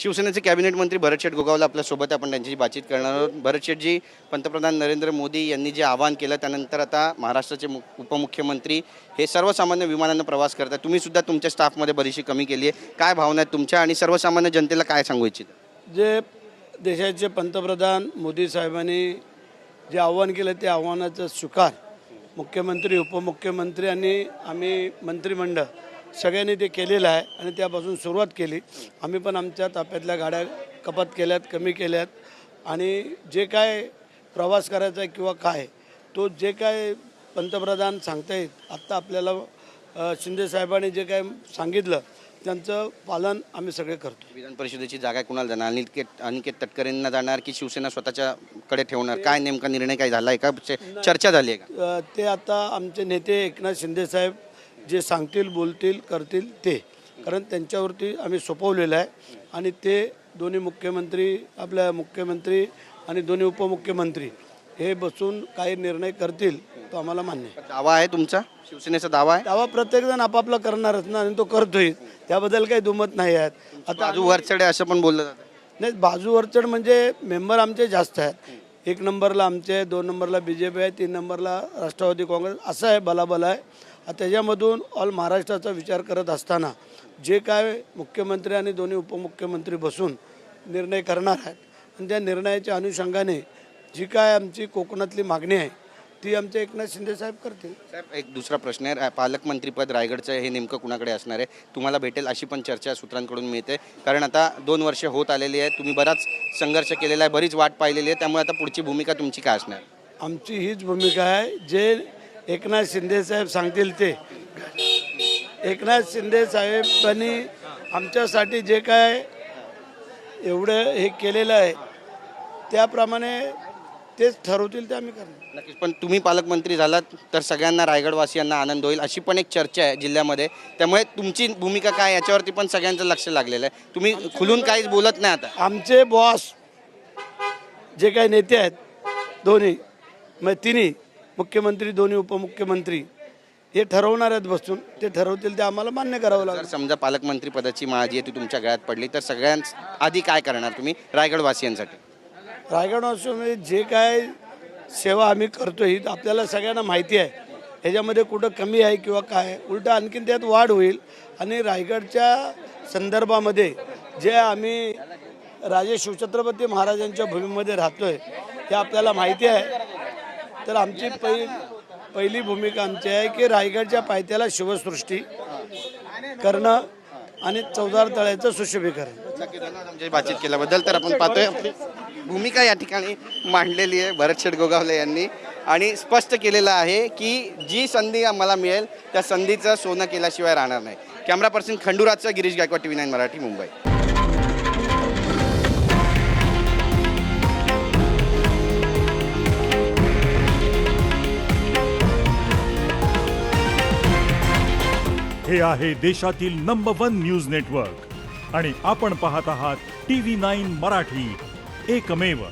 शिवसेनेचे कॅबिनेट मंत्री भरत शेठ गोगावले आपल्यासोबत, आपण त्यांच्याशी बातचीत करणार आहोत. भरत शेठजी, पंतप्रधान नरेंद्र मोदी यांनी जे आवाहन केलं त्यानंतर आता महाराष्ट्राचे उपमुख्यमंत्री हे सर्वसामान्य विमानानं प्रवास करतात. तुम्ही सुद्धा तुमच्या स्टाफमध्ये बरीचशी कमी केली आहे. काय भावना आहेत तुमच्या आणि सर्वसामान्य जनतेला काय सांगू इच्छिता? जे देशाचे पंतप्रधान मोदी साहेबांनी जे आव्हान केलं ते आव्हानाचा स्वीकार मुख्यमंत्री, उपमुख्यमंत्री आणि आम्ही मंत्रिमंडळ सगळ्यांनी ते केलेलं आहे आणि त्यापासून सुरुवात केली. आम्ही पण आमच्या ताफ्यातल्या गाड्या कपात केल्यात, कमी केल्यात आणि जे काय प्रवास करायचा आहे किंवा काय तो जे काय पंतप्रधान सांगतायत, आत्ता आपल्याला शिंदे साहेबांनी जे काय सांगितलं त्यांचं पालन आम्ही सगळे करतो. विधान परिषदेची जागा कुणाला जाणार? अनिकेत तटकरेंना जाणार की शिवसेना स्वतःच्याकडे ठेवणार? काय नेमका निर्णय काय झाला आहे का? चर्चा झाली आहे का? ते आता आमचे नेते एकनाथ शिंदे साहेब जे सांगतील, बोलतील, करतील ते, कारण त्यांच्यावरती आम्ही सोपवलेलं आहे आणि ते दोन्ही मुख्यमंत्री, आपल्या मुख्यमंत्री आणि दोन्ही उपमुख्यमंत्री हे बसून काही निर्णय करतील तो आम्हाला मान्य आहे. दावा आहे तुमचा? शिवसेनेचा दावा आहे? दावा प्रत्येकजण आपापला करणारच ना आणि तो करतोय, त्याबद्दल काही दुमत नाही आहेत. आता बाजू वरचढ आहे असं पण बोललं जातं. नाही, बाजू वरचढ म्हणजे मेंबर आमचे जास्त आहेत. 1 नंबरला आमचे, 2 नंबरला BJP आहे, 3 नंबरला राष्ट्रवादी काँग्रेस असं आहे, बलाबल आहे. त्याच्यामधून ऑल महाराष्ट्राचा विचार करत असताना जे काय मुख्यमंत्री आणि दोन्ही उपमुख्यमंत्री बसून निर्णय करणार आहेत आणि त्या निर्णयाच्या अनुषंगाने जी काय आमची कोकणातली मागणी आहे ती आमचे एकनाथ शिंदे साहेब करतील. साहेब, एक दुसरा प्रश्न आहे. पालकमंत्रीपद रायगडचं हे नेमकं कुणाकडे असणार आहे? तुम्हाला भेटेल अशी पण चर्चा सूत्रांकडून मिळते, कारण आता 2 वर्ष होत आलेली आहे, तुम्ही बराच संघर्ष केलेला आहे, बरीच वाट पाहिलेली आहे, त्यामुळे आता पुढची भूमिका तुमची काय असणार? आमची हीच भूमिका आहे, जे एकनाथ शिंदे साहेब सांगतील ते. एकनाथ शिंदे साहेबांनी आमच्यासाठी जे काय एवढं हे केलेलं आहे त्याप्रमाणे तेच ठरवतील ते आम्ही करणार. नक्कीच. पण तुम्ही पालकमंत्री झालात तर सगळ्यांना, रायगडवासियांना आनंद होईल अशी पण एक चर्चा आहे जिल्ह्यामध्ये, त्यामुळे तुमची भूमिका काय याच्यावरती पण सगळ्यांचं लक्ष लागलेलं आहे. तुम्ही खुलून काहीच बोलत नाही आता. आमचे बॉस जे काही नेते आहेत दोन्ही, मग तिन्ही मुख्यमंत्री, दोन्ही उपमुख्यमंत्री हे ठरवणार आहेत बसून, ते ठरवतील ते आम्हाला मान्य करावं लागेल. जर समजा पालकमंत्री पदाची माळी आहे ती तुमच्या गळ्यात पडली तर सगळ्यांच आधी काय करणार तुम्ही रायगडवासियांसाठी? रायगडवासियांमध्ये जे काय सेवा आम्ही करतो ही आपल्याला सगळ्यांना माहिती आहे. ह्याच्यामध्ये कुठं कमी आहे किंवा काय, उलटा आणखीन त्यात वाढ होईल. आणि रायगडच्या संदर्भामध्ये जे आम्ही राजे शिवछत्रपती महाराजांच्या भूमीमध्ये राहतोय हे आपल्याला माहिती आहे. तर आमची पहिली भूमिका आमची आहे की रायगडच्या पायथ्याला शिवसृष्टी करणं आणि 14 तळ्याचं सुशोभीकरण. आमची बातचीत केल्याबद्दल. तर आपण पाहतोय आपली भूमिका या ठिकाणी मांडलेली आहे भरत शेठ गोगावले यांनी, आणि स्पष्ट केलेलं आहे की जी संधी आम्हाला मिळेल त्या संधीचं सोनं केल्याशिवाय राहणार नाही. कॅमेरा पर्सन खंडूराजचा, गिरीश गायकवाड, TV9 मराठी, मुंबई. हे आहे देशातील नंबर 1 न्यूज नेटवर्क आणि आपण पाहत आहात TV9 मराठी, एकमेव.